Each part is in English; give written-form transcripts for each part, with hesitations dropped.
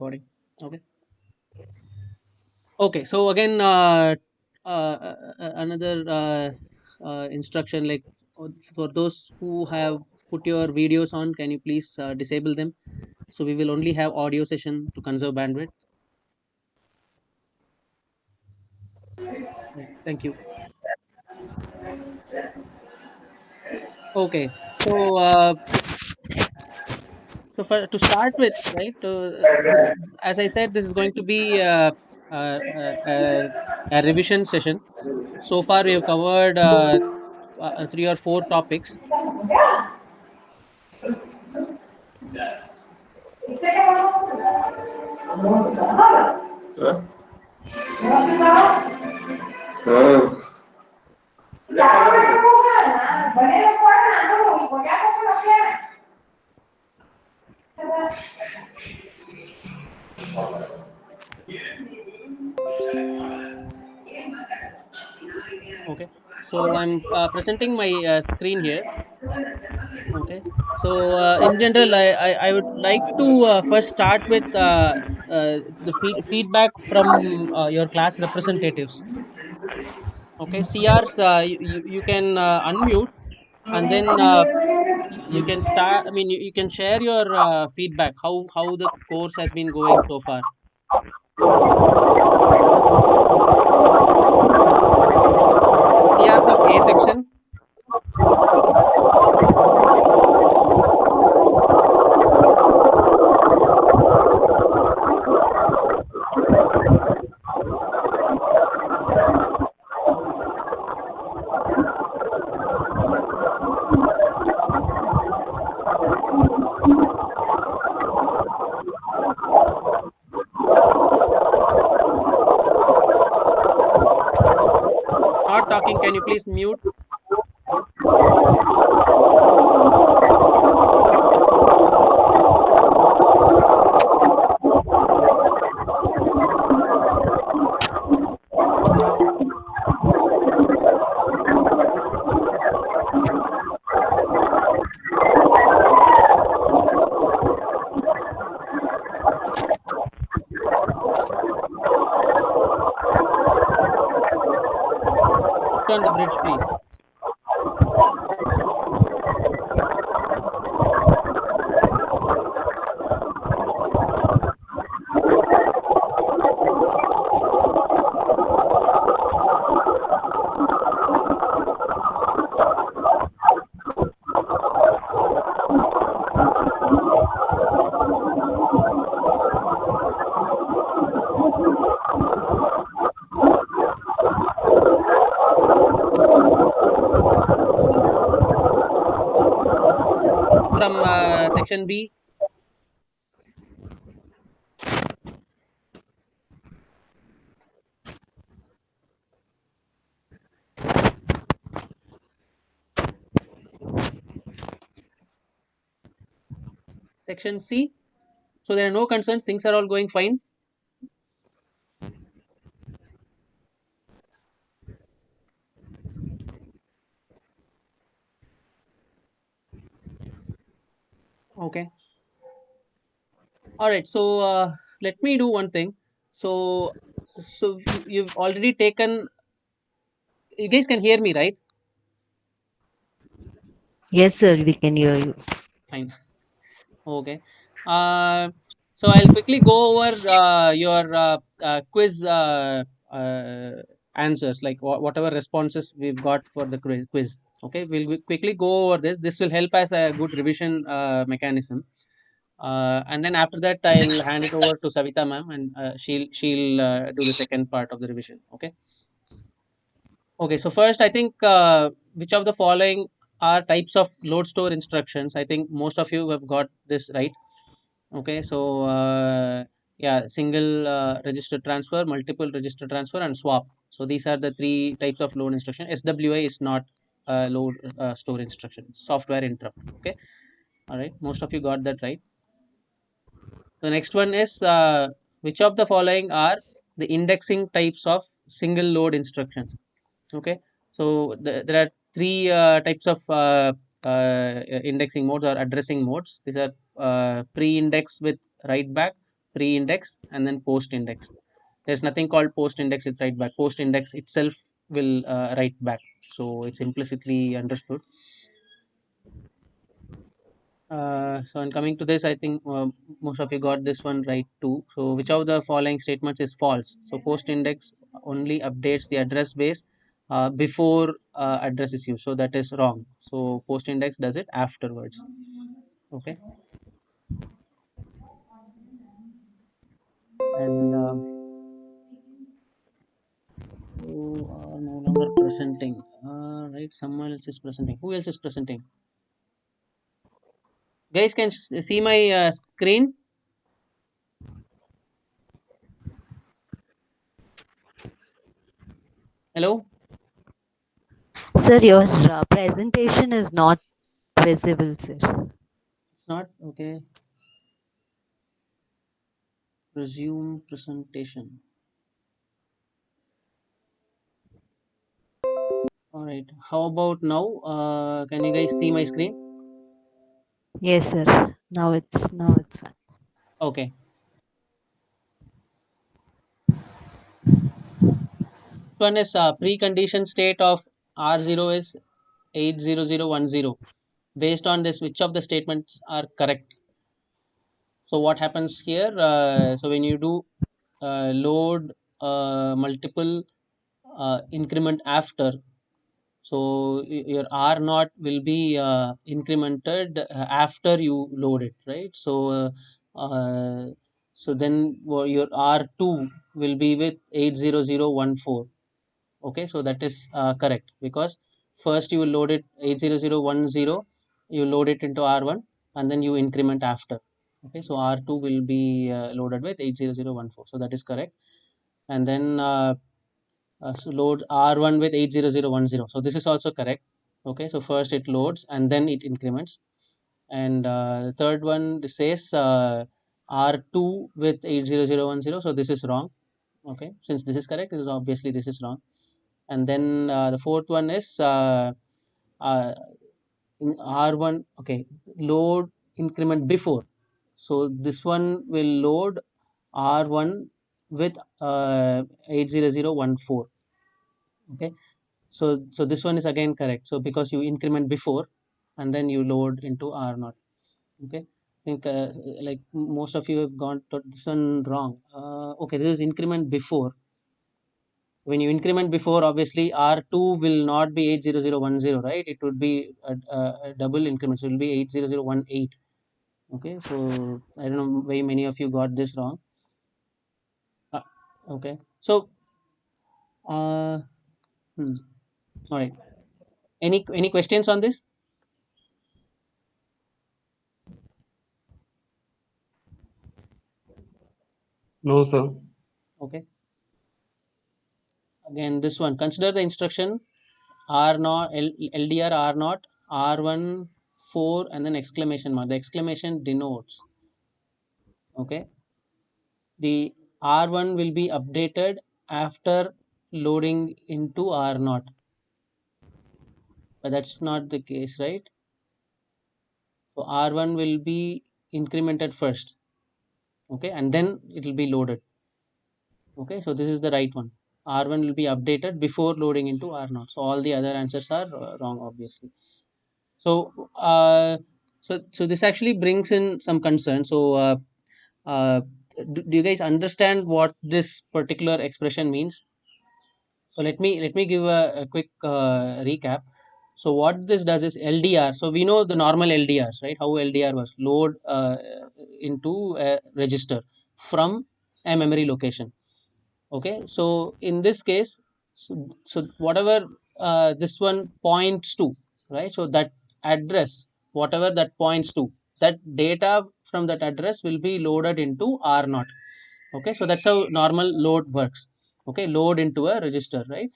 Recording. Okay. Okay. So again, another instruction, like for those who have put your videos on, can you please disable them? So we will only have audio session to conserve bandwidth. Yeah. Thank you. Okay. So for to start with, right? So as I said, this is going to be a revision session. So far, we have covered three or four topics. Okay, so I'm presenting my screen here. Okay, so in general, I would like to first start with the feedback from your class representatives. Okay, CRs, you can unmute, and then you can start. I mean, you can share your feedback. How the course has been going so far. CRs of A section. Not talking. Can you please mute? Put on the bridge, please. From section B. Section C. So there are no concerns. Things are all going fine. Okay. All right. So let me do one thing. So you've already taken. You guys can hear me, right? Yes, sir, we can hear you. Fine. Okay. Uh, so I'll quickly go over your quiz answers, like whatever responses we've got for the quiz. Okay, we'll quickly go over this. This will help as a good revision mechanism. And then after that, I'll hand it over to Savita ma'am, and she'll do the second part of the revision. Okay. Okay. So first, I think which of the following are types of load store instructions? I think most of you have got this right. Okay, so yeah, single register transfer, multiple register transfer, and swap. So these are the three types of load instruction. SWI is not load store instruction; it's software interrupt. Okay, all right. Most of you got that right. The next one is which of the following are the indexing types of single load instructions? Okay, so there are three types of indexing modes or addressing modes. These are pre-index with write back, pre-index and then post-index. There's nothing called post-index with write back. Post-index itself will write back. So it's implicitly understood. So in coming to this, I think most of you got this one right too. So which of the following statements is false? So post-index only updates the address base before address is used. So that is wrong. So post-index does it afterwards. Okay, and you are no longer presenting. Right, someone else is presenting. Who else is presenting? Guys, can see my screen? Hello? Sir, your presentation is not visible, sir. It's not okay. Resume presentation. All right. How about now? Can you guys see my screen? Yes, sir. Now it's fine. Okay. One is precondition state of R0 is 80010. Based on this, which of the statements are correct? So what happens here? So when you do load multiple increment after, so your R naught will be incremented after you load it, right? Uh, so then your R2 will be with 80014. Okay, so that is correct, because first you will load it 80010, you load it into R1 and then you increment after. Okay, so R2 will be loaded with 80014, so that is correct. And then so load R1 with 80010, so this is also correct. Okay, so first it loads and then it increments. And the third one says R2 with 80010, so this is wrong. Okay, since this is correct, this is obviously this is wrong. And then the fourth one is uh, in R1, okay, load increment before. So this one will load R1 with 80014. Okay, so this one is again correct. So because you increment before and then you load into R0. Okay, I think like most of you have gone to this one wrong. Okay, this is increment before. When you increment before, obviously R2 will not be 80010, right? It would be a double increment, so it will be 80018. Okay, so I don't know why many of you got this wrong. uh, okay, so uh, hmm, all right, any questions on this? No, sir. Okay, again this one, consider the instruction R not LDR R not R1 4 and then exclamation mark. The exclamation denotes, okay, the R1 will be updated after loading into R0, but that's not the case, right? So R1 will be incremented first, okay, and then it will be loaded. Okay, so this is the right one. R1 will be updated before loading into R0. So all the other answers are wrong, obviously. So so this actually brings in some concern. So uh, do you guys understand what this particular expression means? So let me give a quick recap. So what this does is LDR. So we know the normal LDRs, right? How LDR was load into a register from a memory location. Okay, so in this case, so whatever this one points to, right? So that address, whatever that points to, that data from that address will be loaded into R0. Okay, so that's how normal load works. Okay, load into a register, right?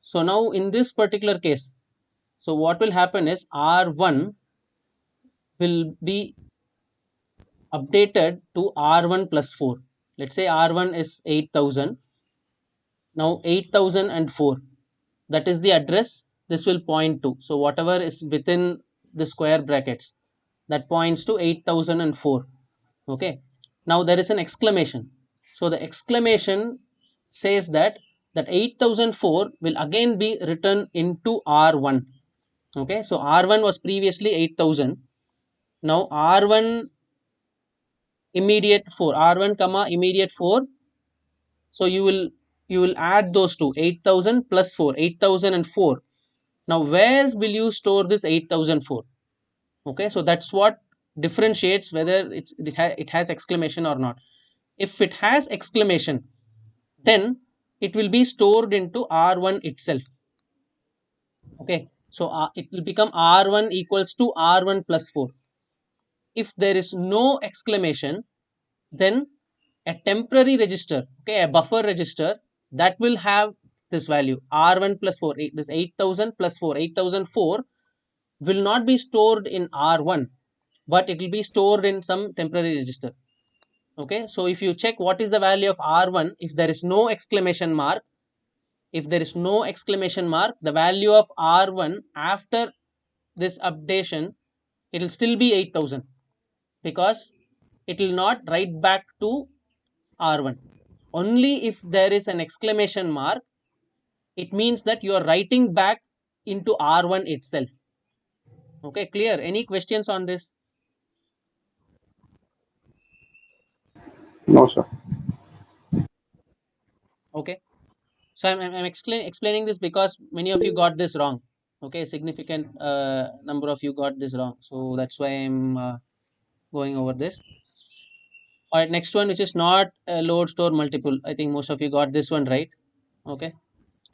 So now in this particular case, so what will happen is R1 will be updated to R1 plus 4. Let's say R1 is 8000. Now 8004, that is the address this will point to. So whatever is within the square brackets, that points to 8004. Okay. Now there is an exclamation. So the exclamation says that 8004 will again be written into R1. Okay, so R1 was previously 8000. Now R1 immediate 4, R1 comma immediate 4. So you will add those two, 8000 plus 4, 8004. Now where will you store this 8004? Okay, so that's what differentiates whether it has exclamation or not. If it has exclamation, then it will be stored into R1 itself. Okay, so it will become R1 equals to R1 plus 4. If there is no exclamation, then a temporary register, okay, a buffer register, that will have this value R1 plus 4, this 8000 plus 4, 8004 will not be stored in R1, but it will be stored in some temporary register. Okay, so if you check what is the value of R1, if there is no exclamation mark, the value of R1 after this updation, it will still be 8000, because it will not write back to R1. Only if there is an exclamation mark, it means that you are writing back into R1 itself. Okay, clear? Any questions on this? No, sir. Okay, so I'm explaining this because many of you got this wrong. Okay, significant number of you got this wrong, so that's why I'm going over this. All right, next one, which is not a load store multiple. I think most of you got this one right. Okay,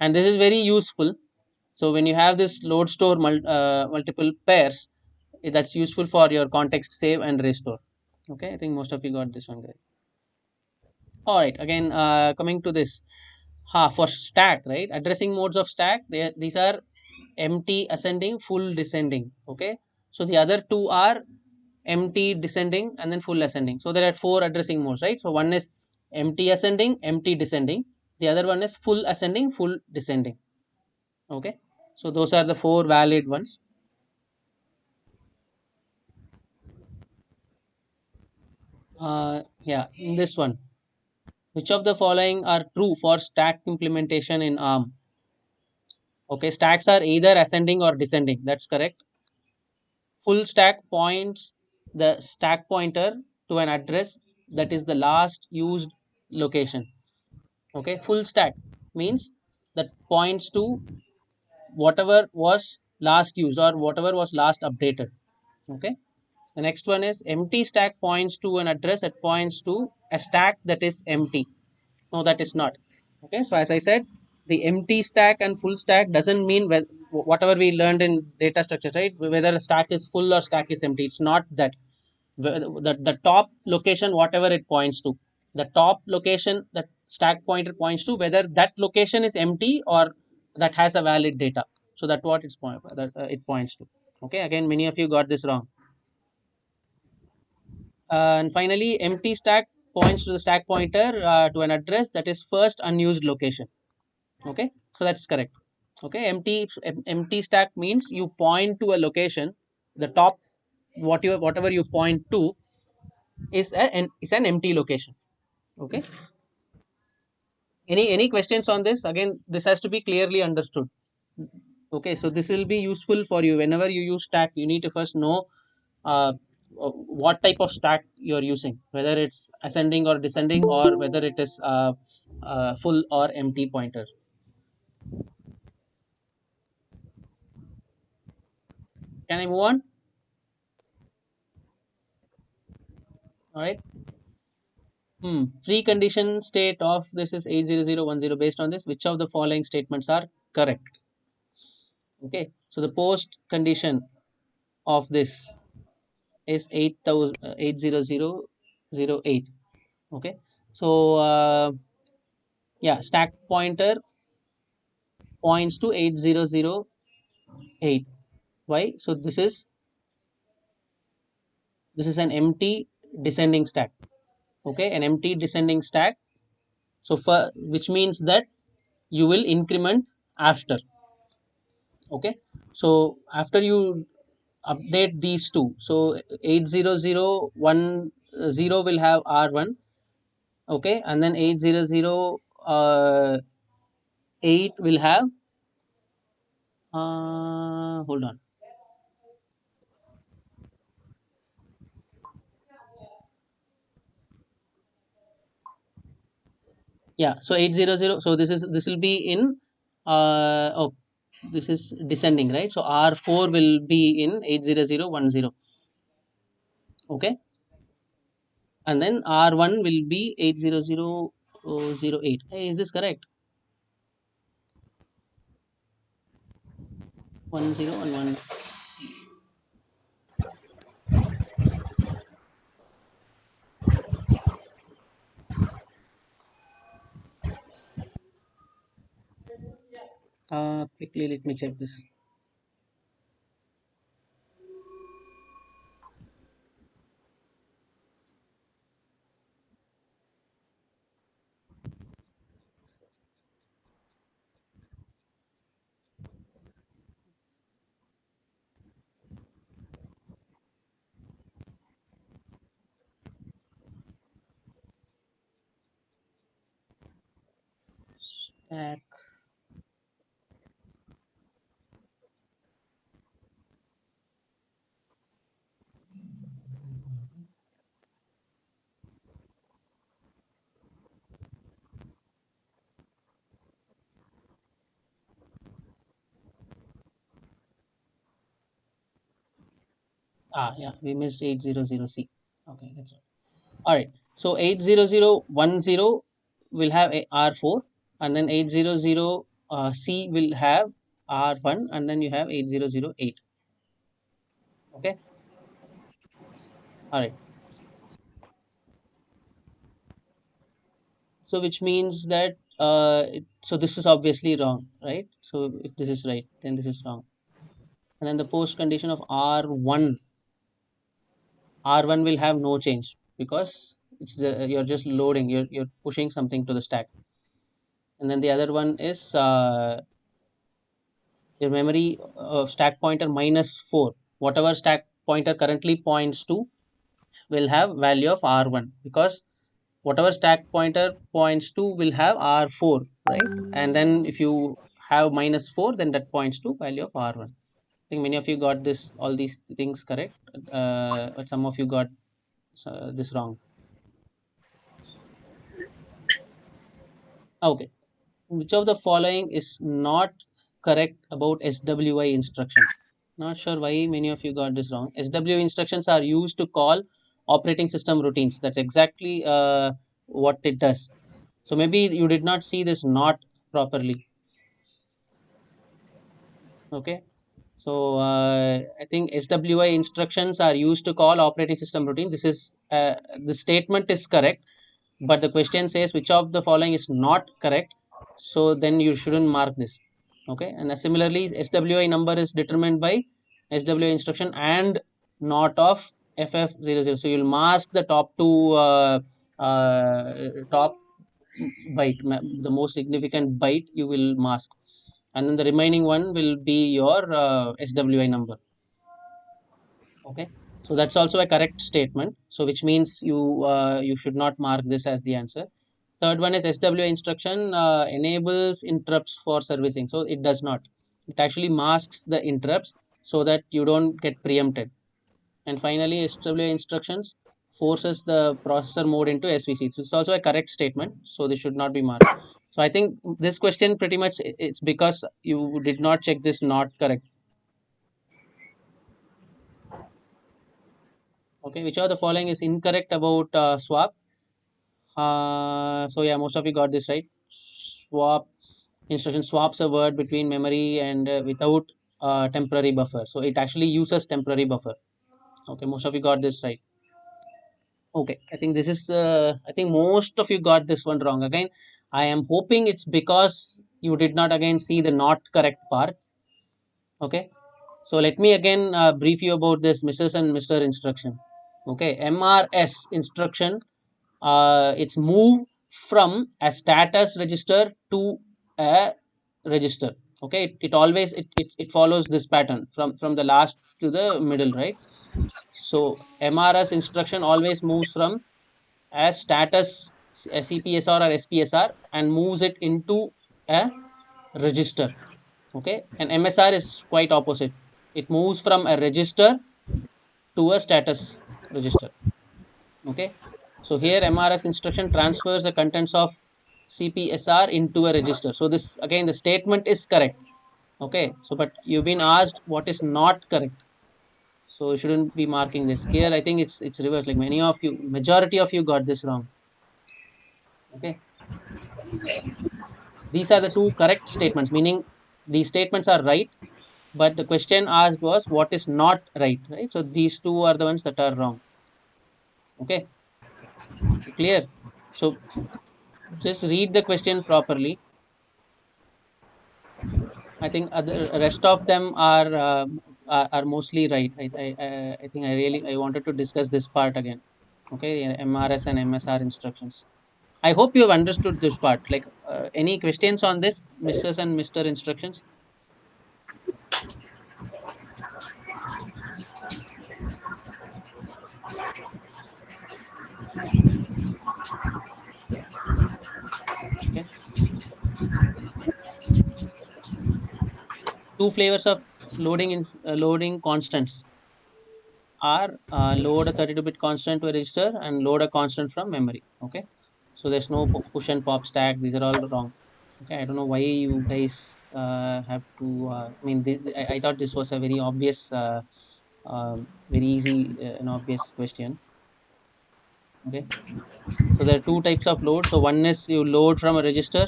and this is very useful. So when you have this load store multiple pairs, that's useful for your context save and restore. Okay, I think most of you got this one right. All right, again coming to this, for stack, right? Addressing modes of stack, these are empty ascending, full descending. Okay, so the other two are empty descending and then full ascending. So there are four addressing modes, right? So one is empty ascending, empty descending. The other one is full ascending, full descending. Okay, so those are the four valid ones. Yeah, in this one, which of the following are true for stack implementation in ARM? Okay, stacks are either ascending or descending. That's correct. Full stack points the stack pointer to an address that is the last used location. Okay, full stack means that points to whatever was last used or whatever was last updated. Okay, the next one is empty stack points to an address that points to a stack that is empty. No, that is not. Okay, so as I said, the empty stack and full stack doesn't mean whatever we learned in data structures, right? Whether a stack is full or stack is empty. It's not that. The top location, whatever it points to, the top location that stack pointer points to, whether that location is empty or that has a valid data. So that's what it points to. Okay, again, many of you got this wrong. And finally, empty stack points to the stack pointer to an address that is first unused location. Okay, so that's correct. Okay, empty stack means you point to a location, the top, whatever you point to is an empty location. Okay, any questions on this? Again, this has to be clearly understood. Okay, so this will be useful for you whenever you use stack. You need to first know uh, what type of stack you're using, whether it's ascending or descending, or whether it is full or empty pointer. Can I move on? All right. Precondition state of this is 80010. Based on this, which of the following statements are correct? Okay, so the post condition of this is 80008. Okay, so yeah, stack pointer points to 8008. Why? So this is an empty descending stack. Okay, an empty descending stack. So for which means that you will increment after. Okay, so after you update these two, so 8001 0 will have R1, okay, and then 800 8 will have hold on. Yeah, so 800, so this will be in oh, this is descending, right? So R4 will be in 80010, okay, and then R1 will be 80008. Hey, is this correct? 10 and 1. Quickly let me check this. Stack. Yeah, we missed 800C. Okay, that's right. All right. So 80010 will have a R4, and then 800 C will have R1, and then you have 8008. Okay. All right. So which means that so this is obviously wrong, right? So if this is right, then this is wrong. And then the post condition of R1 will have no change because you're just loading, you're pushing something to the stack. And then the other one is your memory stack pointer minus 4. Whatever stack pointer currently points to will have value of R1, because whatever stack pointer points to will have R4, right? And then if you have minus 4, then that points to value of R1. I think many of you got this, all these things correct, but some of you got this wrong. Okay. Which of the following is not correct about SWI instruction? Not sure why many of you got this wrong. SWI instructions are used to call operating system routines. That's exactly what it does. So maybe you did not see this not properly. Okay. So I think SWI instructions are used to call operating system routine. The statement is correct, but the question says which of the following is not correct, so then you shouldn't mark this. Okay, and similarly SWI number is determined by SWI instruction and not of FF00, so you'll mask the top two top byte, the most significant byte you will mask, and then the remaining one will be your SWI number. Okay, so that's also a correct statement, so which means you should not mark this as the answer. Third one is SWI instruction enables interrupts for servicing, so it does not. It actually masks the interrupts so that you don't get preempted. And finally SWI instructions forces the processor mode into SVC, so it's also a correct statement, so this should not be marked. So I think this question pretty much it's because you did not check this not correct. Okay, which of the following is incorrect about swap? So yeah, most of you got this right. Swap instruction swaps a word between memory and without temporary buffer. So it actually uses temporary buffer. Okay, most of you got this right. Okay, I think this is I think most of you got this one wrong. Again, I am hoping it's because you did not again see the not correct part. Okay, so let me again brief you about this Mrs. and Mr. instruction. Okay, MRS instruction, it's move from a status register to a register. Okay, it always it follows this pattern from the last to the middle, right? So MRS instruction always moves from as status a CPSR or SPSR and moves it into a register. Okay, and MSR is quite opposite. It moves from a register to a status register. Okay, so here MRS instruction transfers the contents of CPSR into a register. So this again the statement is correct. Okay, so but you've been asked what is not correct, so you shouldn't be marking this here. I think it's reverse, like many of you, majority of you got this wrong. Okay, these are the two correct statements, meaning these statements are right, but the question asked was what is not right, right? So these two are the ones that are wrong. Okay, so clear. So just read the question properly. I think other rest of them are mostly right. I think I wanted to discuss this part again. Okay, MRS and MSR instructions. I hope you have understood this part. Like any questions on this, Mrs. and Mr. instructions? Okay, two flavors of loading constants are load a 32-bit constant to a register and load a constant from memory. Okay, so there's no push and pop stack. These are all wrong. Okay, I don't know why you guys have to I mean I thought this was a very obvious very easy and obvious question. Okay, so there are two types of load. So one is you load from a register,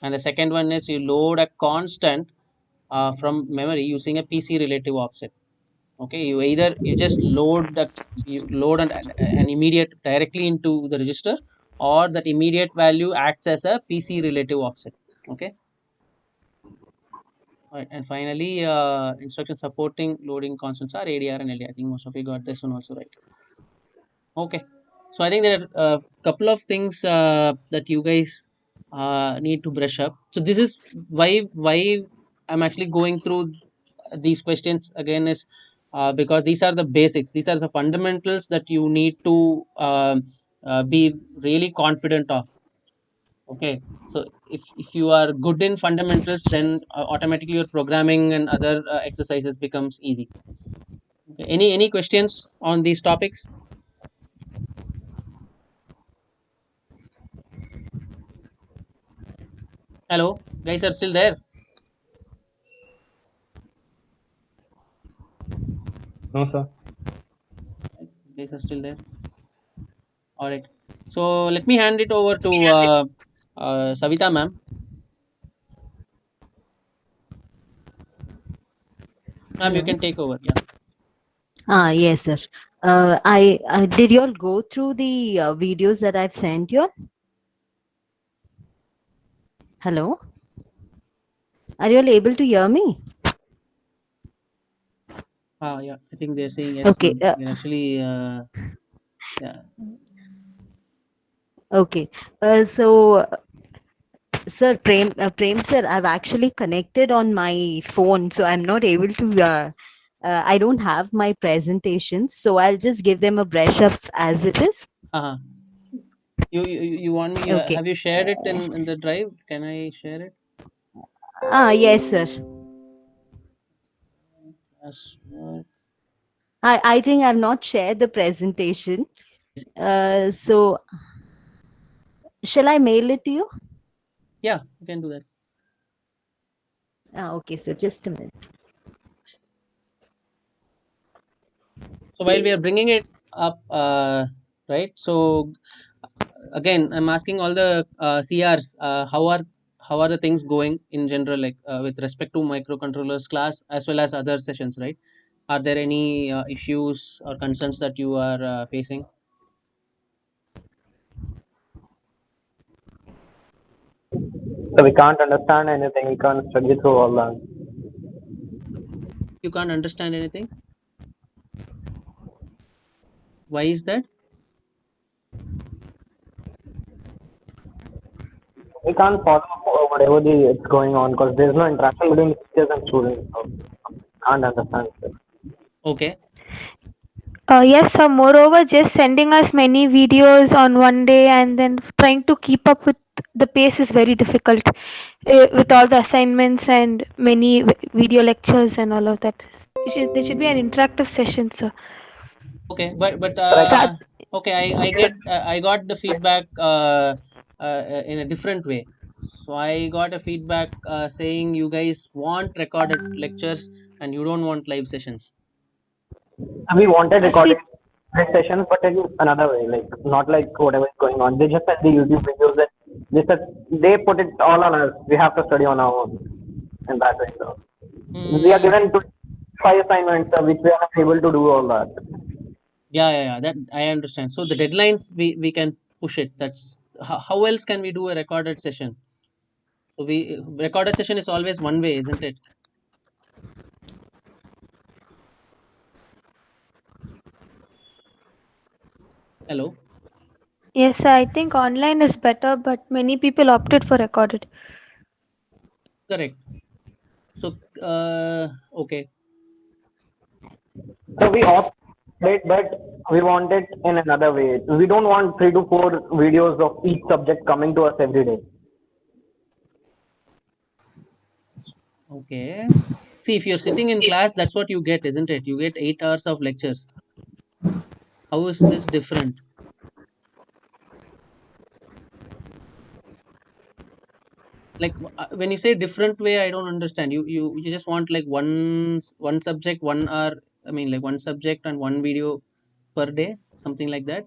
and the second one is you load a constant from memory using a PC relative offset. Okay, you either you just load the you load an immediate directly into the register, or that immediate value acts as a PC relative offset. Okay, right, and finally instruction supporting loading constants are ADR and LDR. I think most of you got this one also right. Okay, so I think there are a couple of things that you guys need to brush up. So this is why I'm actually going through these questions again is because these are the basics. These are the fundamentals that you need to be really confident of. Okay, so if you are good in fundamentals, then automatically your programming and other exercises becomes easy. Okay. Any questions on these topics? Hello, guys are still there? No, sir. Guys are still there. All right. So let me hand it over to Savita ma'am. Ma'am, you Hello. can take over. Yeah. Yes, sir. I did you all go through the videos that I've sent you all? Hello. Are you all able to hear me? Yeah. I think they're saying yes, Okay. ma'am. We're actually yeah. Okay. So, sir, Prem, sir, I've actually connected on my phone, so I'm not able to. I don't have my presentations, so I'll just give them a brush up as it is. Uh-huh. You want me? Okay. Have you shared it in the drive? Can I share it? Yes, sir. Yes. I think I've not shared the presentation. So, shall I mail it to you? Yeah, you can do that. Okay, so just a minute. So while we are bringing it up, right? So again, I'm asking all the CRs, how are the things going in general, like with respect to microcontrollers class as well as other sessions, right? Are there any issues or concerns that you are facing? So we can't understand anything. We can't study through all that. You can't understand anything. Why is that? We can't follow whatever it's going on because there's no interaction between teachers and students. So can't understand it. Okay. Yes, sir. Moreover, just sending us many videos on one day and then trying to keep up with the pace is very difficult with all the assignments and many video lectures and all of that. There should be an interactive session, sir. Okay, but Correct. That, okay, I got the feedback in a different way. So I got a feedback saying you guys want recorded lectures and you don't want live sessions. We wanted actually, recorded sessions, but in another way, like not like whatever is going on. They just send the YouTube videos and they said they put it all on us. We have to study on our own in that way. So we are Mm, given to five assignments which we are not able to do all that. yeah. That I understand. So the deadlines we can push it. That's how else can we do a recorded session? So we recorded session is always one way, isn't it? Hello, yes, sir, I think online is better, but many people opted for recorded. correct. So okay. So we opt it, but we want it in another way. We don't want 3 to 4 videos of each subject coming to us every day. Okay. See, if you're sitting in class, that's what you get, isn't it? You get 8 hours of lectures. How is this different? Like when you say different way, I don't understand. You just want like one subject, 1 hour. I mean, like one subject and one video per day, something like that.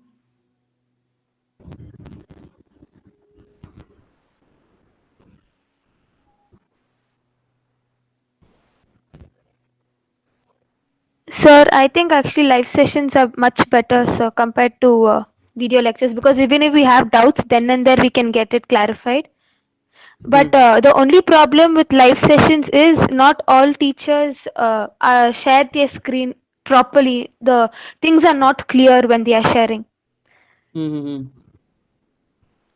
Sir, I think actually live sessions are much better, sir, compared to video lectures because even if we have doubts, then and there we can get it clarified. Hmm. But the only problem with live sessions is not all teachers share their screen properly. The things are not clear when they are sharing. Mm-hmm.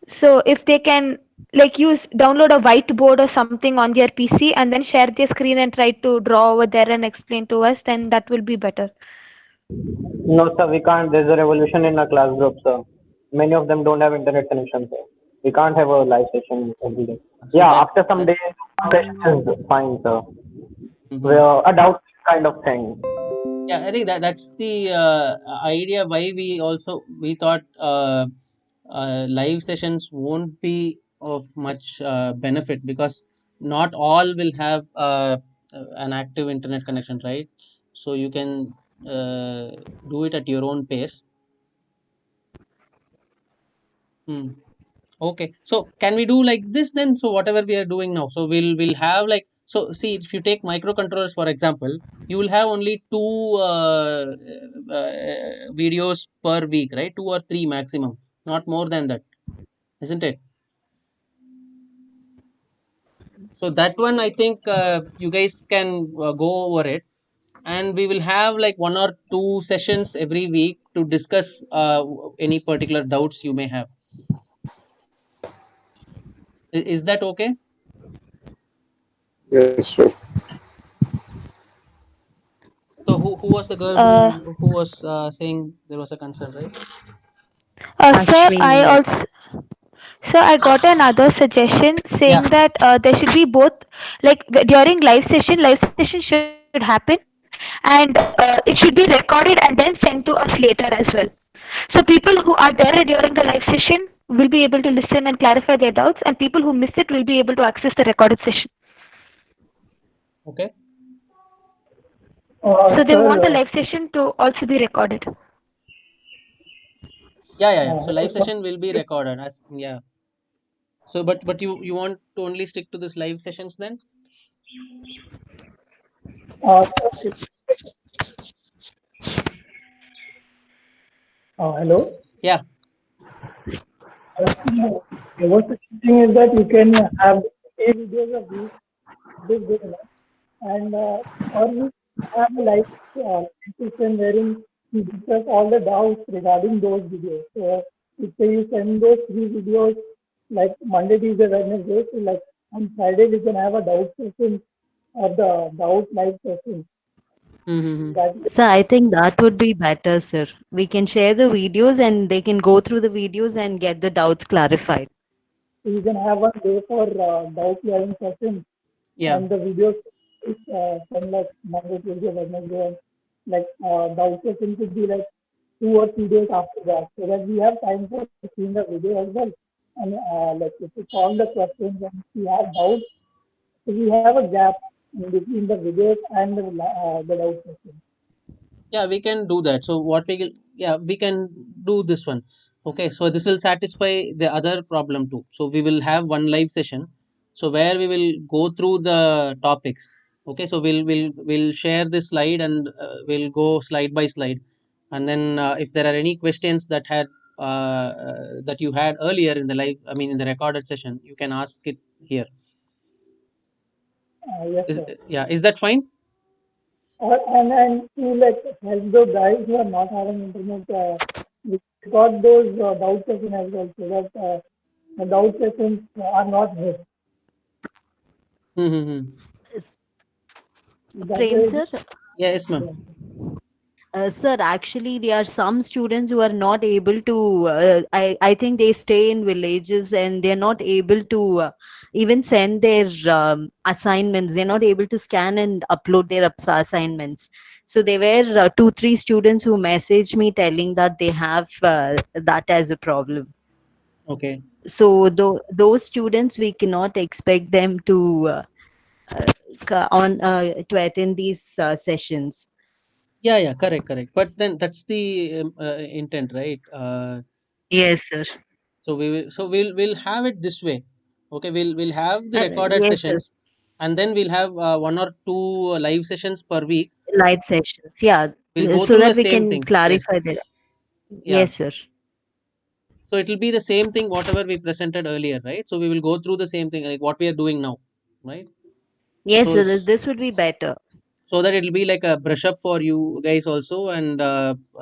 So if they can like use download a whiteboard or something on their PC and then share their screen and try to draw over there and explain to us, then that will be better. No, sir, we can't. There's a revolution in our class group, sir. Many of them don't have internet connection, sir. We can't have a live session every day. So Yeah, that after some days, that's. session is fine, sir. Mhm. We're a doubt kind of thing. Yeah, I think that's the idea why we thought live sessions won't be of much benefit because not all will have an active internet connection, right? So you can uh, do it at your own pace. Hmm. Okay, so can we do like this then? So whatever we are doing now, so we'll have like, so see, if you take microcontrollers for example, you will have only two videos per week, right? Two or three maximum, not more than that, isn't it? So that one I think you guys can go over it, and we will have like one or two sessions every week to discuss any particular doubts you may have. Is that okay? Yes, sir. So who was the girl Uh, who was saying there was a concern, right? sir, Ashwini. I got another suggestion Yeah. saying that there should be both, like during live session should happen, and it should be recorded and then sent to us later as well. So people who are there during the live session will be able to listen and clarify their doubts, and people who miss it will be able to access the recorded session. Okay. So they want the Sir, live session to also be recorded. Yeah. So live session will be recorded as yeah. So but you want to only stick to this live sessions then? uh, hello. Yeah. What the thing is that you can have 8 videos a week, this good enough, and or you have a live session wherein you discuss all the doubts regarding those videos. So if you send those 3 videos like Monday, Tuesday, Wednesday. So like on Friday we can have a doubt session or the doubt live session. Mm-hmm. That So I think that would be better, sir. We can share the videos and they can go through the videos and get the doubts clarified. you can have one day for doubt clearing session, Yeah. and the videos is from like Monday, Tuesday, Wednesday, and like doubt session could be like 2 or 3 days after that, so that we have time for seeing the video as well. And like if we solve the questions and if we have doubts, so we have a gap in between the videos and the doubt session. Yeah, we can do that. So what yeah, we can do this one. Okay, so this will satisfy the other problem too. So we will have one live session, so where we will go through the topics. Okay, so we'll share this slide, and we'll go slide by slide. And then if there are any questions that you had earlier in the live, I mean in the recorded session, you can ask it here. Yes, Is sir. Yeah, is that fine? And to like help those guys who are not having internet, we got those doubt session as well, so that the doubt sessions are not missed. Mm-hmm. That Prem, way, sir. Yes, ma'am. yeah. Sir, actually, there are some students who are not able to. I think they stay in villages and they're not able to even send their assignments. They're not able to scan and upload their assignments. So there were two, three students who messaged me telling that they have that as a problem. Okay. So those students, we cannot expect them to to attend these sessions. Yeah, yeah, correct, correct. But then that's the intent, right? Yes, sir. So we'll have it this way. Okay, we'll have the recorded Yes, sir. sessions, and then we'll have one or two live sessions per week. Live sessions. Yeah, We'll go so through that the we same can things. Yes, clarify that. yeah. Yes, sir. So it'll be the same thing whatever we presented earlier, right? So we will go through the same thing like what we are doing now, right? Yes, So sir. This would be better. so that it'll be like a brush up for you guys also, and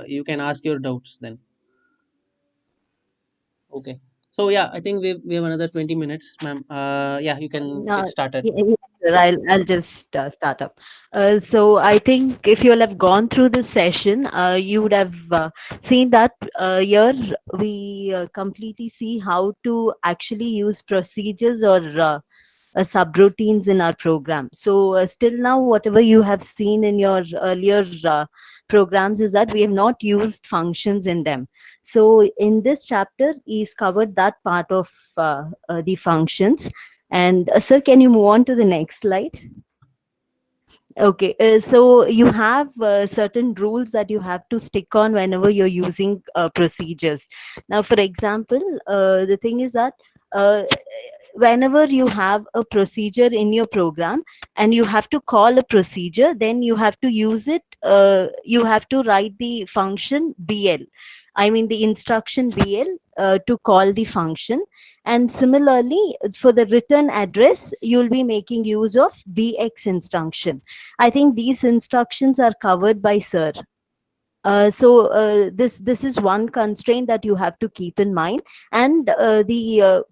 you can ask your doubts then. Okay. So yeah, I think we have another 20 minutes, ma'am. Yeah, you can get Uh, started. yes, sir. I'll just start up. So I think if you will have gone through this session, you would have seen that here we completely see how to actually use procedures or subroutines in our program. So still now, whatever you have seen in your earlier programs is that we have not used functions in them. So in this chapter, is covered that part of the functions. And sir, can you move on to the next slide? Okay, so you have certain rules that you have to stick on whenever you're using procedures. Now, for example, the thing is that uh, whenever you have a procedure in your program and you have to call a procedure, then you have to use it. You have to write the function BL. I mean the instruction BL to call the function. And similarly, for the return address, you'll be making use of BX instruction. I think these instructions are covered by Sir. This is one constraint that you have to keep in mind, and the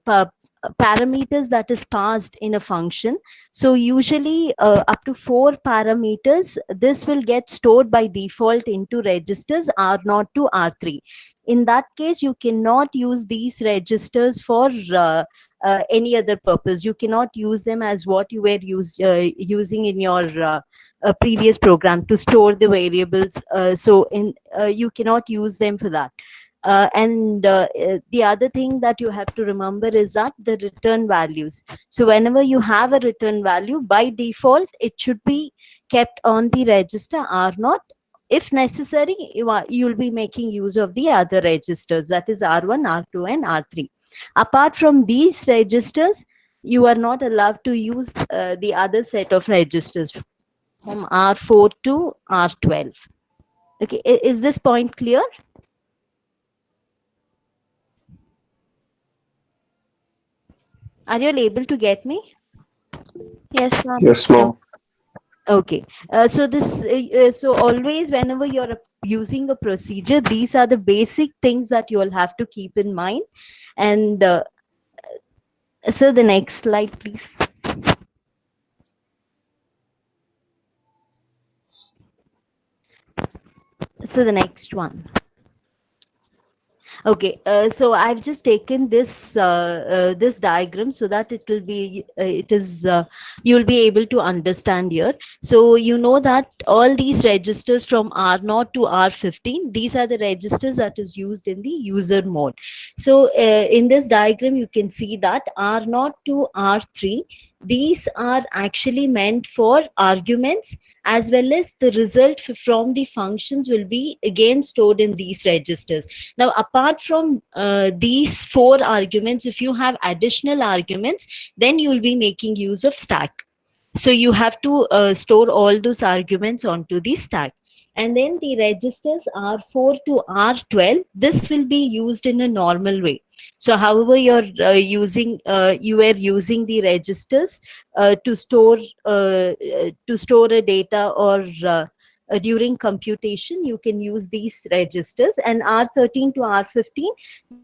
parameters that is passed in a function. So usually up to 4 parameters. This will get stored by default into registers R0 to R3. In that case, you cannot use these registers for any other purpose. You cannot use them as what you were using in your a previous program to store the variables. So in you cannot use them for that. And the other thing that you have to remember is that the return values. So whenever you have a return value, by default it should be kept on the register R0. If necessary, you'll be making use of the other registers, that is R1, R2, and R3. Apart from these registers, you are not allowed to use the other set of registers from R4 to R12. Okay, is this point clear? Are you all able to get me? Yes, ma'am. Yes, Oh, ma'am. okay. So always whenever you're using a procedure, these are the basic things that you will have to keep in mind. And So the next slide, please. So the next one. Okay, so I've just taken this diagram so that it will be it is you'll be able to understand here. So you know that all these registers from R0 to R15, these are the registers that is used in the user mode. So in this diagram, you can see that R0 to R3, these are actually meant for arguments, as well as the result from the functions will be again stored in these registers. Now, apart from these four arguments, if you have additional arguments, then you will be making use of stack. So you have to store all those arguments onto the stack. And then the registers R4 to R12, this will be used in a normal way. So however you are using the registers to store a data, or during computation, you can use these registers. And R13 to R15,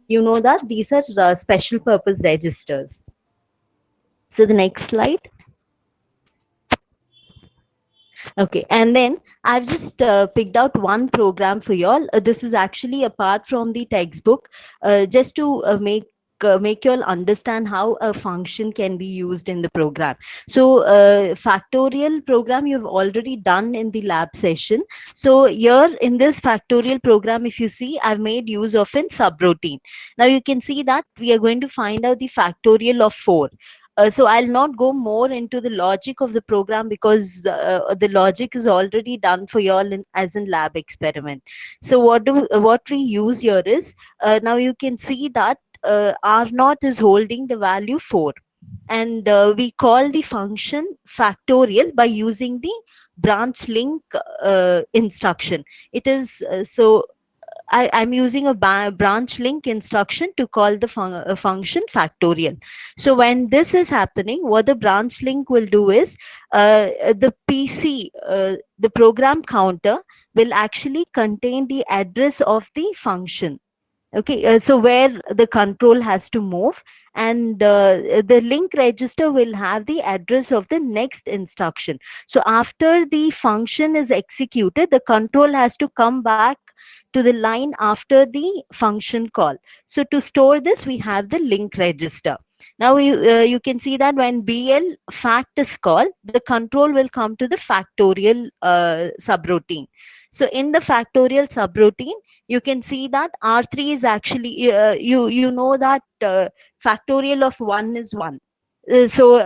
you know that these are special purpose registers. So the next slide. Okay, and then I've just picked out one program for y'all. This is actually apart from the textbook, just to make y'all understand how a function can be used in the program. So, factorial program you've already done in the lab session. So here in this factorial program, if you see, I've made use of a subroutine. Now you can see that we are going to find out the factorial of 4. So I'll not go more into the logic of the program, because the logic is already done for you all as in lab experiment. So what we use here is, now you can see that R naught is holding the value 4, and we call the function factorial by using the branch link instruction. It is I'm using a branch link instruction to call the function factorial. So when this is happening, what the branch link will do is, the PC, the program counter, will actually contain the address of the function. Okay, so where the control has to move, and the link register will have the address of the next instruction. So after the function is executed, the control has to come back to the line after the function call. So to store this, we have the link register. Now you can see that when BL fact is called, the control will come to the factorial subroutine. So in the factorial subroutine, you can see that R3 is actually, you know that factorial of 1 is 1. So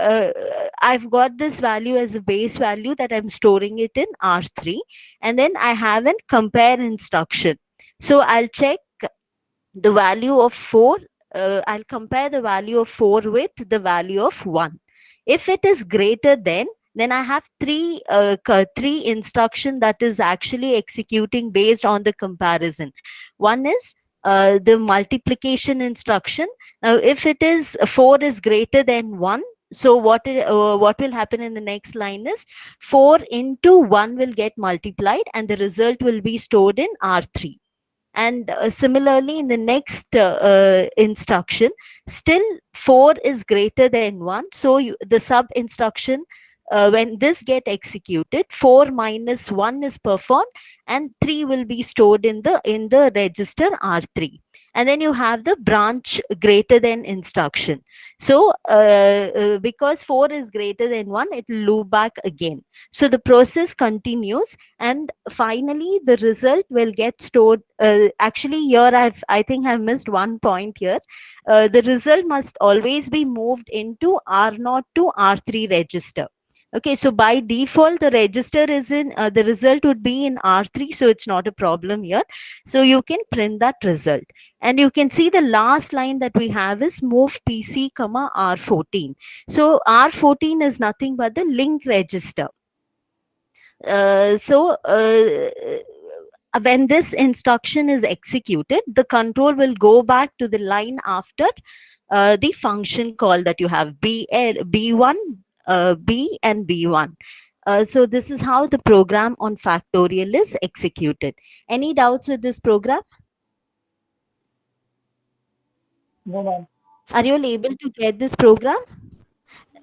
I've got this value as a base value that I'm storing it in R3, and then I have a compare instruction. So I'll check the value of 4. I'll compare the value of 4 with the value of 1. If it is greater than, then I have three instruction that is actually executing based on the comparison. One is the multiplication instruction. Now, if it is 4 is greater than 1, so what will happen in the next line is 4 into 1 will get multiplied, and the result will be stored in R3. And similarly, in the next instruction, still 4 is greater than 1. So the sub instruction, when this get executed, 4 minus 1 is performed, and 3 will be stored in the register R3. And then you have the branch greater than instruction. So because 4 is greater than 1, it will loop back again. So the process continues, and finally the result will get stored. Actually, here I think I've missed one point here. The result must always be moved into R0 to R3 register. Okay, so by default, the register is in, the result would be in R3, so it's not a problem here. So you can print that result. And you can see the last line that we have is move PC, R14. So R14 is nothing but the link register. When this instruction is executed, the control will go back to the line after the function call that you have, B1, B and B1. So this is how the program on factorial is executed. Any doubts with this program? No, ma'am. Are you all able to get this program?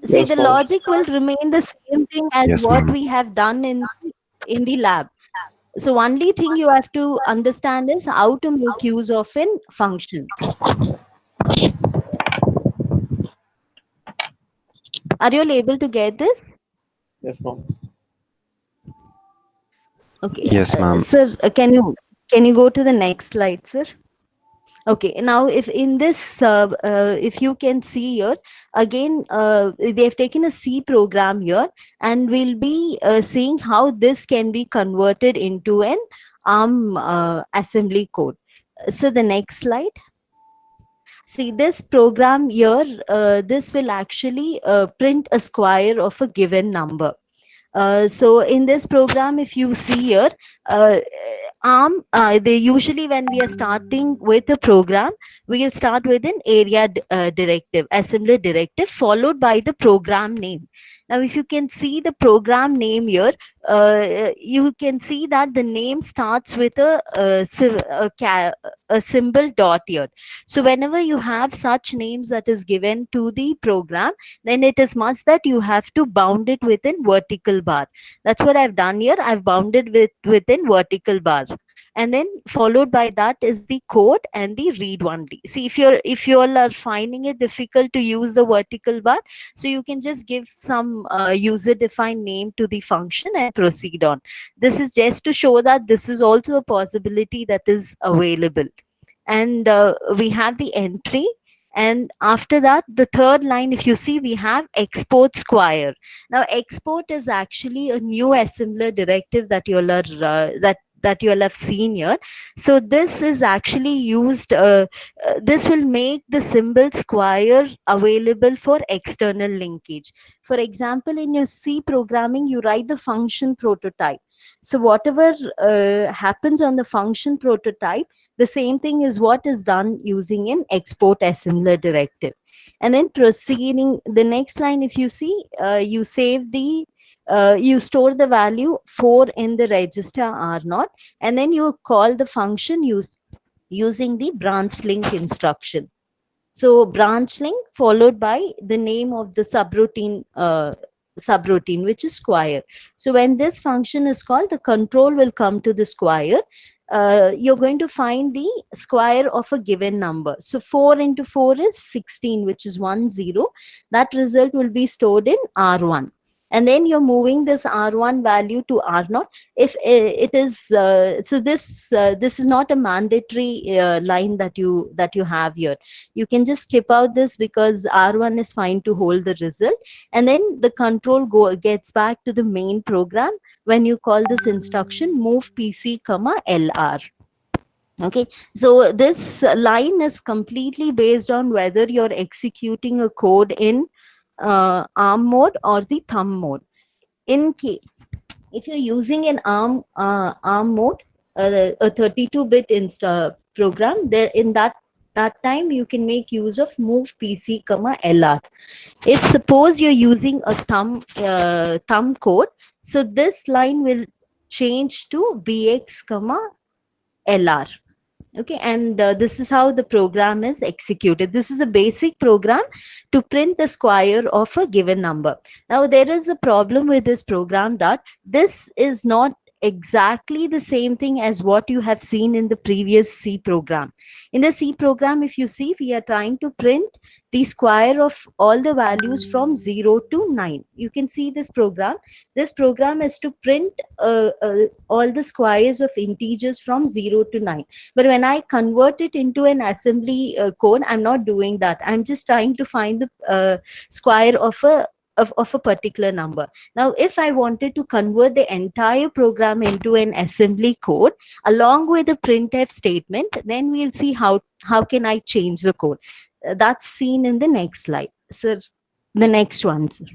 See, Yes, the ma'am. logic will remain the same thing as Yes, what ma'am. we have done in the lab. So only thing you have to understand is how to make use of a function. Are you all able to get this? Yes, ma'am. Okay, Yes, ma'am. sir, can you go to the next slide, sir? Okay, now if in this, if you can see here, again, they've taken a C program here, and we'll be seeing how this can be converted into an ARM assembly code. So the next slide. See, this program here, this will actually print a square of a given number. So in this program, if you see here, uh, they usually, when we are starting with a program, we will start with an area directive, assembly directive, followed by the program name. Now, if you can see the program name here, you can see that the name starts with a symbol dot here. So whenever you have such names that is given to the program, then it is must that you have to bound it within vertical bar. That's what I've done here. I've bounded within vertical bar, and then followed by that is the code and the read only. See, if you all are finding it difficult to use the vertical bar, so you can just give some user defined name to the function and proceed on. This is just to show that this is also a possibility that is available. And we have the entry, and after that the third line, if you see, we have export square. Now export is actually a new assembler directive that you all are that you all have seen here. So this is actually used, this will make the symbol square available for external linkage. For example, in your C programming, you write the function prototype. So whatever happens on the function prototype, the same thing is what is done using an export assembler directive. And then proceeding the next line, if you see, you save the you store the value 4 in the register R0, and then you call the function using the branch link instruction. So branch link followed by the name of the subroutine, which is square. So when this function is called, the control will come to the square. You're going to find the square of a given number. So 4 into 4 is 16, which is 10. That result will be stored in R1. And then you're moving this R1 value to R0. If it is so, this is not a mandatory line that you have here. You can just skip out this because R1 is fine to hold the result. And then the control gets back to the main program when you call this instruction move PC comma LR. Okay, so this line is completely based on whether you're executing a code in ARM mode or the thumb mode. In case if you're using an ARM mode, a 32-bit program, there in that time you can make use of move PC comma LR. If suppose you're using a thumb code, so this line will change to BX comma LR. Okay, and this is how the program is executed. This is a basic program to print the square of a given number. Now there is a problem with this program, that this is not exactly the same thing as what you have seen in the previous C program. In the C program, if you see, we are trying to print the square of all the values from 0 to 9. You can see this program is to print all the squares of integers from 0 to 9. But when I convert it into an assembly code, I'm not doing that. I'm just trying to find the square of a particular number. Now, if I wanted to convert the entire program into an assembly code along with the printf statement, then we'll see how can I change the code. That's seen in the next slide. So the next one, sir.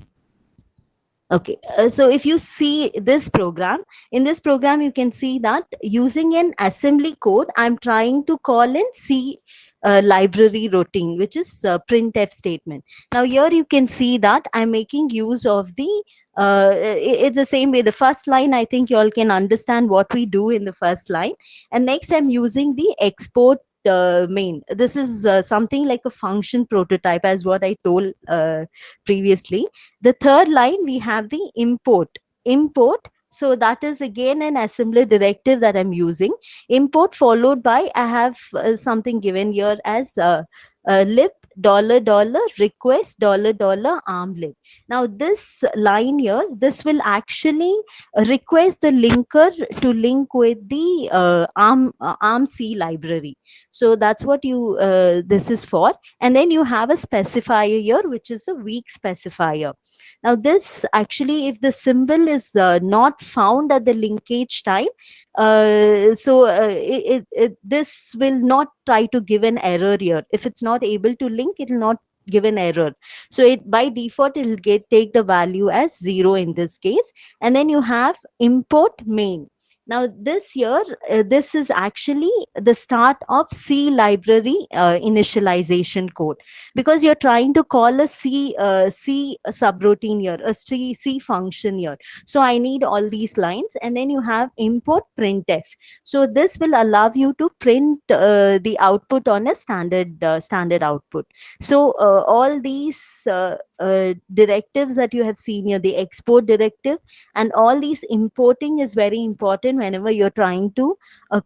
Okay, so if you see this program, in this program, you can see that using an assembly code, I'm trying to call in C library routine, which is printf statement. Now here you can see that I'm making use of the it's the same way. The first line, I think you all can understand what we do in the first line. And next I'm using the export main. This is something like a function prototype, as what I told previously. The third line, we have the import. So that is again an assembler directive that I'm using. Import followed by, I have something given here as lib $$ request $$ armlib. Now this line here, this will actually request the linker to link with the arm c library. So that's what you this is for. And then you have a specifier here, which is a weak specifier. Now this actually, if the symbol is not found at the linkage time, this will not try to give an error here. If it's not able to link, it will not give an error. So it by default, it will take the value as 0 in this case. And then you have import main. Now this here, this is actually the start of C library initialization code, because you're trying to call a C subroutine here, a C function here. So I need all these lines. And then you have import printf. So this will allow you to print the output on a standard output. So all these directives that you have seen here, the export directive and all these importing, is very important whenever you're trying to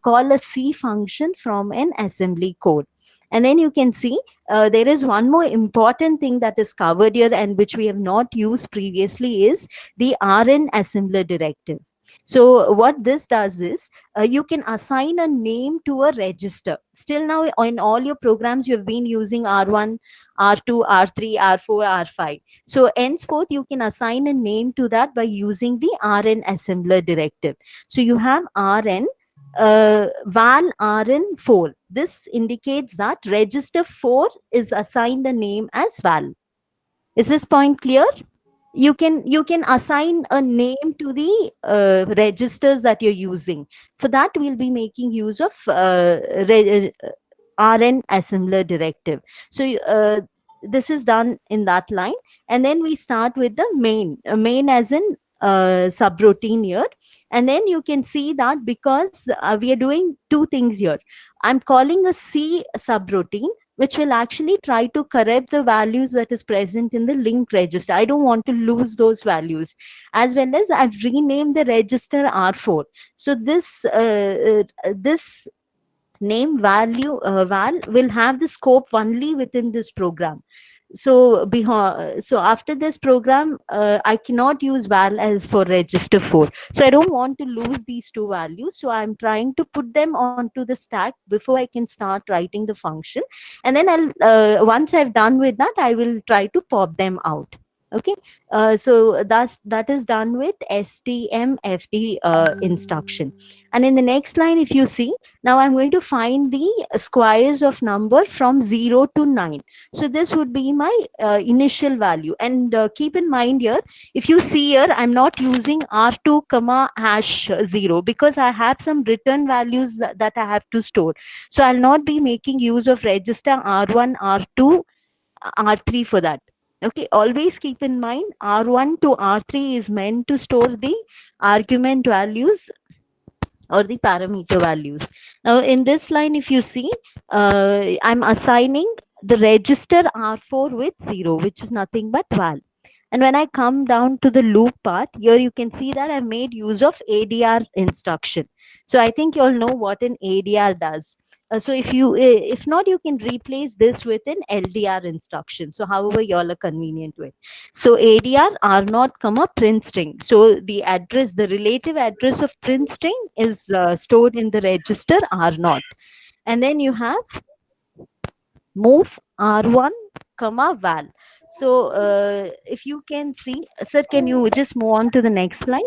call a C function from an assembly code. And then you can see there is one more important thing that is covered here, and which we have not used previously, is the RN assembler directive. So what this does is, you can assign a name to a register. Still now, in all your programs, you have been using R1, R2, R3, R4, R5. So henceforth, you can assign a name to that by using the RN assembler directive. So you have RN val rn4. This indicates that register 4 is assigned a name as val. Is this point clear? You can assign a name to the registers that you're using. For that, we'll be making use of RN assembler directive. So this is done in that line. And then we start with the main as in subroutine here. And then you can see that because we are doing two things here. I'm calling a C subroutine, which will actually try to correct the values that is present in the link register. I don't want to lose those values. As well as I've renamed the register R4. So this name val will have the scope only within this program. So after this program, I cannot use val as for register 4. So I don't want to lose these two values. So I'm trying to put them onto the stack before I can start writing the function. And then I'll once I've done with that, I will try to pop them out. Okay. So that is done with stmfd instruction. And in the next line, if you see, now I'm going to find the squares of number from 0 to 9. So this would be my initial value. And keep in mind here, if you see here, I'm not using r2 comma hash 0, because I have some return values that I have to store. So I'll not be making use of register r1, r2, r3 for that. Okay, always keep in mind R1 to R3 is meant to store the argument values or the parameter values. Now in this line, if you see, I'm assigning the register R4 with 0, which is nothing but val. And when I come down to the loop part, here you can see that I've made use of ADR instruction. So I think you all know what an ADR does. So if not, you can replace this with an LDR instruction. So however you all are convenient with. So ADR R0 comma print string. So the address, the relative address of print string is stored in the register R0. And then you have move R1 comma val. So if you can see, sir, can you just move on to the next slide?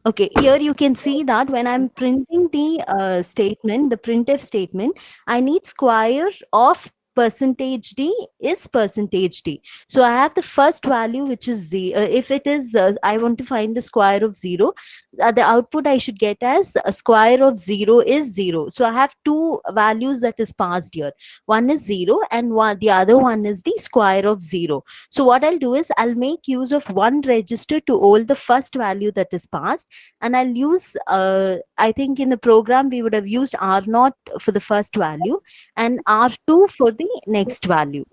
Okay, here you can see that when I'm printing the statement, the printf statement, I need square of percentage d is percentage d. So I have the first value, which is if it is I want to find the square of 0, the output I should get as a square of 0 is 0. So I have two values that is passed here. One is 0 and the other one is the square of 0. So what I'll do is I'll make use of one register to hold the first value that is passed, and I'll use I think in the program we would have used R0 for the first value and R2 for the next value.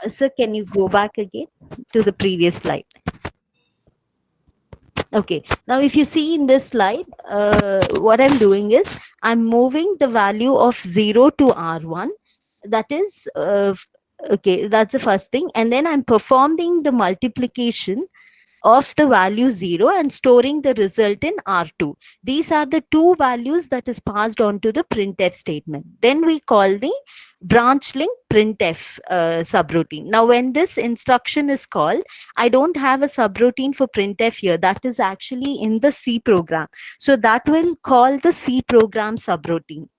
So can you go back again to the previous slide? Okay, now if you see in this slide, what I'm doing is I'm moving the value of 0 to R1. That is okay, that's the first thing, and then I'm performing the multiplication of the value 0 and storing the result in R2. These are the two values that is passed on to the printf statement. Then we call the branch link printf subroutine. Now when this instruction is called, I don't have a subroutine for printf here. That is actually in the C program. So that will call the C program subroutine.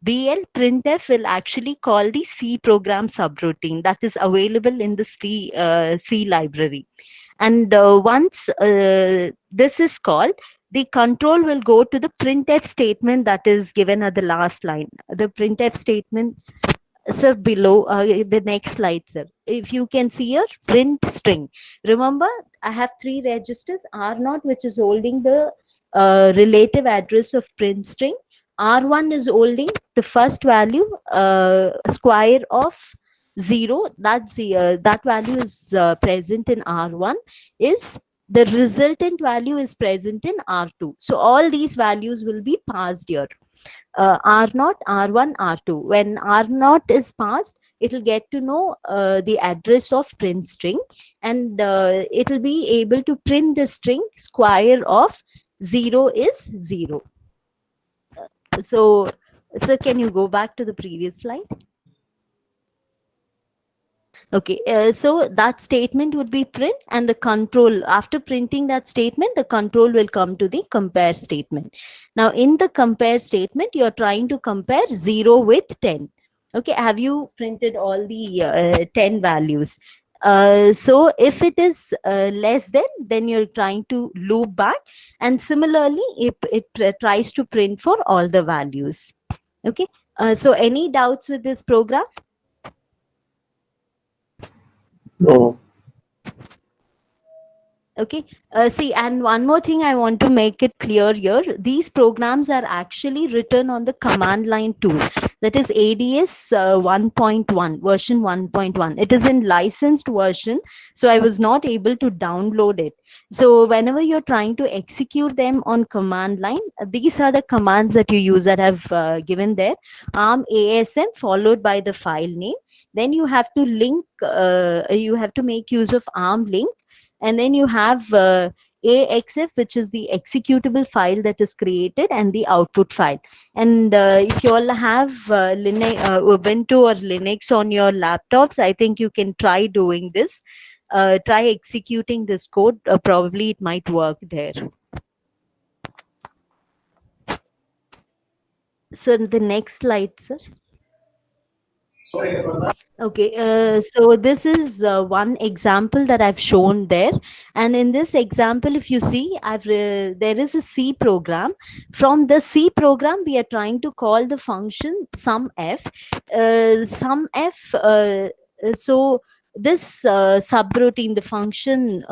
BL printf will actually call the C program subroutine that is available in the C library. And once this is called, the control will go to the printf statement that is given at the last line. The printf statement, sir, below the next slide, sir. If you can see here, print string. Remember, I have three registers, R0, which is holding the relative address of print string. R1 is holding the first value, square of 0. That value is present in R1. Is the resultant value is present in R2. So all these values will be passed here. R0, R1, R2. When R0 is passed, it will get to know the address of print string, and it will be able to print the string square of 0 is 0. So, sir, can you go back to the previous slide? Okay, so that statement would be print, and the control, after printing that statement, the control will come to the compare statement. Now in the compare statement, you're trying to compare 0 with 10. Okay, have you printed all the 10 values? So if it is less than, then you're trying to loop back, and similarly if it tries to print for all the values. Okay, so any doubts with this program? No. Okay, see, and one more thing I want to make it clear here, these programs are actually written on the command line tool, that is ADS 1.1, version 1.1. It is in licensed version, so I was not able to download it. So whenever you're trying to execute them on command line, these are the commands that you use that I've given there. ASM followed by the file name. Then you have to link, you have to make use of link, and then you have AXF, which is the executable file that is created, and the output file. And if you all have Ubuntu or Linux on your laptops, I think you can try doing this. Try executing this code. Probably it might work there. So the next slide, sir. Okay, so this is one example that I've shown there, and in this example, if you see, there is a C program. From the C program, we are trying to call the function sumf. Sumf. So this subroutine, the function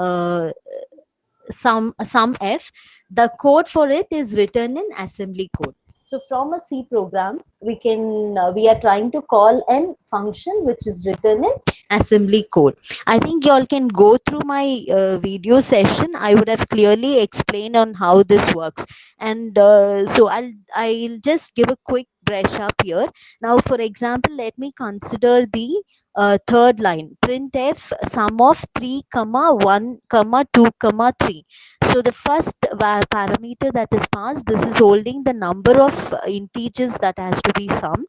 sumf, the code for it is written in assembly code. So from a C program, we are trying to call an function which is written in assembly code. I think you all can go through my video session. I would have clearly explained on how this works, and so I'll just give a quick brush up here. Now, for example, let me consider the third line, printf sum of 3 comma 1 comma 2 comma 3. So the first parameter that is passed, this is holding the number of integers that has to be summed,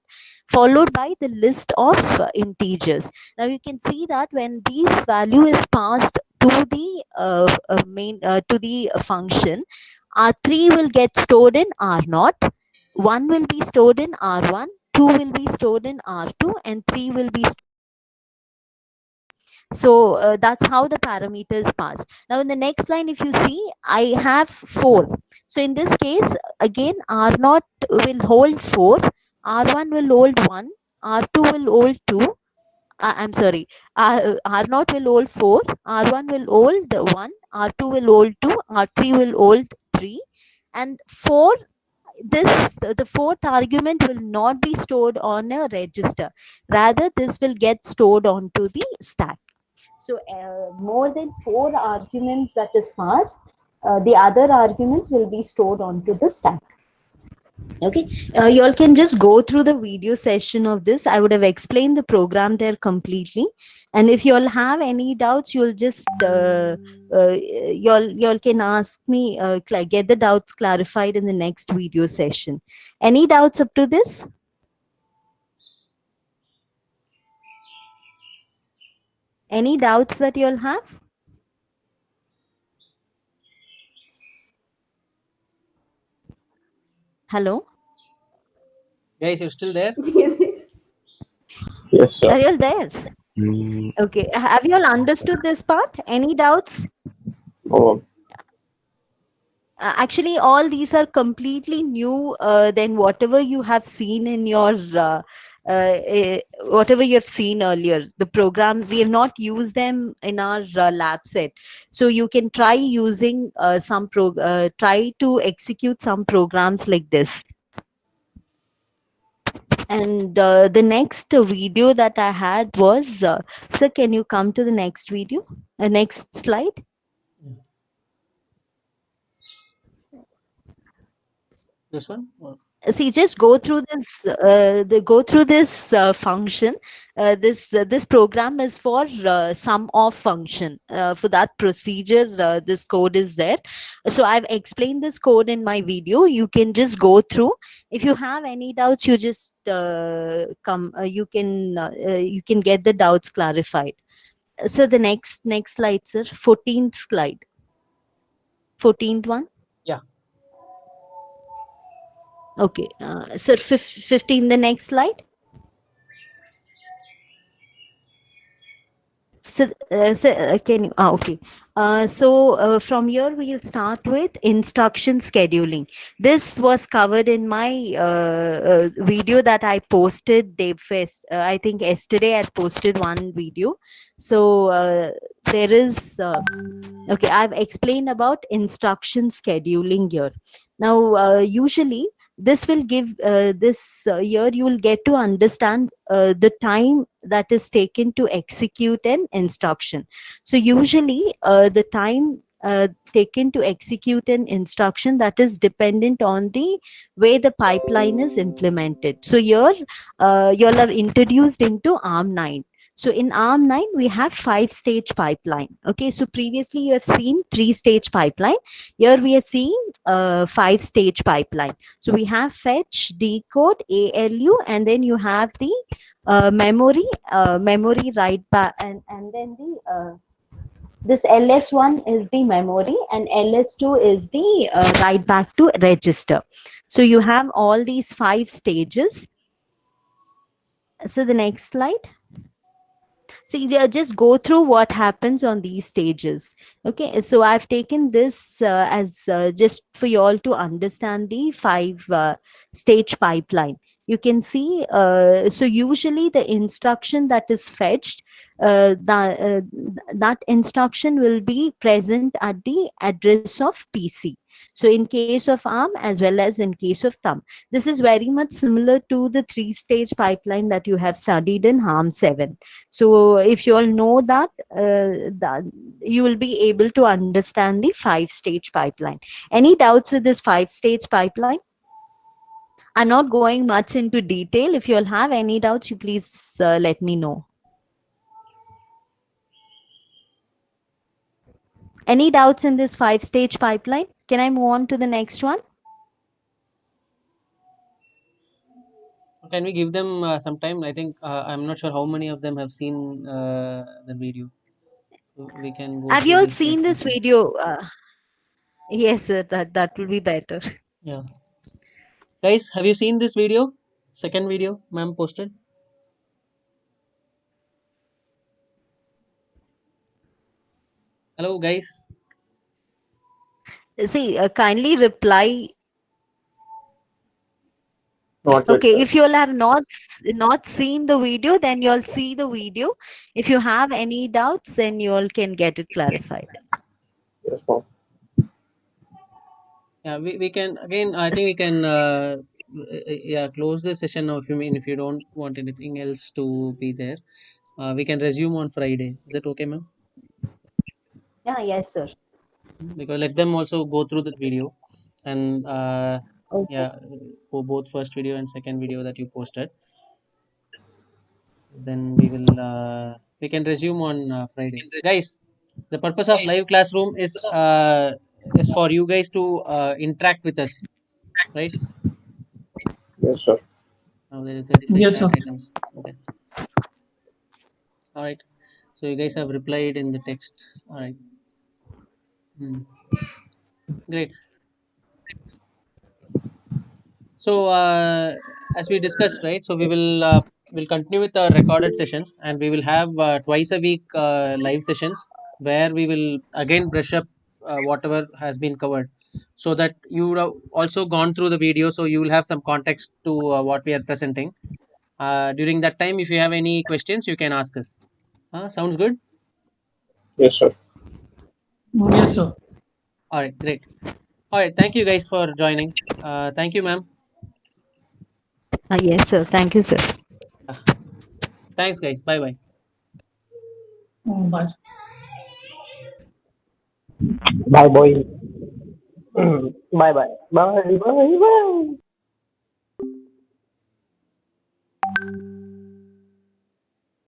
followed by the list of integers. Now you can see that when this value is passed to the to the function, R3 will get stored in R0, 1 will be stored in R1, 2 will be stored in R2, and 3 will be So that's how the parameters pass. Now in the next line, if you see, I have 4. So in this case, again, r naught will hold 4, r1 will hold 1, r2 will hold 2. I'm sorry, r naught will hold 4, r1 will hold 1, r2 will hold 2, r3 will hold 3, and 4, this the fourth argument will not be stored on a register, rather this will get stored onto the stack. So more than 4 arguments that is passed, the other arguments will be stored onto the stack. Okay, you all can just go through the video session of this. I would have explained the program there completely, and if you all have any doubts, you'll just you all can ask me, get the doubts clarified in the next video session. Any doubts up to this? Any doubts that you all have? Hello, Guys, you're still there? Yes, sir. are you all there? Mm, Okay, have you all understood this part? Any doubts? oh, Actually, all these are completely new than whatever you have seen in your whatever you have seen earlier. The program, we have not used them in our lab set, so you can try using try to execute some programs like this. And the next video that I had was, sir, can you come to the next video, next slide? Yeah. This one? Or See, just go through this go through this function. This program is for sum of function. For that procedure, this code is there. So I've explained this code in my video. You can just go through. If you have any doubts, you just come you can get the doubts clarified. So the next slide, sir. 14th slide. 14th one. yeah. Okay, sir. 15, the next slide. So, can you? Okay. From here we'll start with instruction scheduling. This was covered in my video that I posted. I think yesterday I posted one video. So there is. Okay, I've explained about instruction scheduling here. Now, usually this will give this year you will get to understand the time that is taken to execute an instruction. So usually the time taken to execute an instruction, that is dependent on the way the pipeline is implemented. So here you all are introduced into ARM 9. So in ARM 9 we have 5-stage pipeline. Okay, so previously you have seen 3-stage pipeline. Here we are seeing 5-stage pipeline. So we have fetch, decode, ALU, and then you have the memory write back, and then the this LS1 is the memory, and LS2 is the write back to register. So you have all these 5 stages. So the next slide. See, just go through what happens on these stages. Okay, so I've taken this as just for you all to understand the 5-stage pipeline. You can see, so usually the instruction that is fetched, that instruction will be present at the address of PC. So in case of ARM as well as in case of thumb, this is very much similar to the 3-stage pipeline that you have studied in ARM 7. So if you all know that, that you will be able to understand the 5-stage pipeline. Any doubts with this 5-stage pipeline? I'm not going much into detail. If you all have any doubts, you please let me know. Any doubts in this 5-stage pipeline? Can I move on to the next one? Can we give them some time? I think I'm not sure how many of them have seen the video. So we can go Have you through all this seen little this bit. video? Yes, sir, that will be better. Yeah. Guys, have you seen this video? Second video ma'am posted? Hello, guys. See, kindly reply. Not yet, Okay, sir. if you'll have not seen the video, then you'll see the video. If you have any doubts, then you'll can get it clarified. Yes, ma'am. Yeah, we can again. I think we can yeah, close the session now. If you don't want anything else to be there, we can resume on Friday. Is that okay, ma'am? Yeah, yes, sir. Because let them also go through the video, and Okay. yeah, for both first video and second video that you posted. Then we can resume on Friday, guys. The purpose of live classroom is for you guys to interact with us, right? Yes, sir. Now there is a three Yes, chat sir. items. Okay, all right. So you guys have replied in the text. All right. Hmm. Great. So as we discussed, right? So will continue with our recorded sessions, and we will have twice a week live sessions where we will again brush up whatever has been covered, so that you would have also gone through the video, so you will have some context to what we are presenting. During that time, if you have any questions, you can ask us. Sounds good. Yes, sir. Yes, sir. All right, great. All right, thank you guys for joining. Thank you, ma'am. Yes, sir. Thank you, sir. Uh, Thanks, guys. Bye bye. Bye. Bye, boy. Bye, bye. Bye, bye, bye.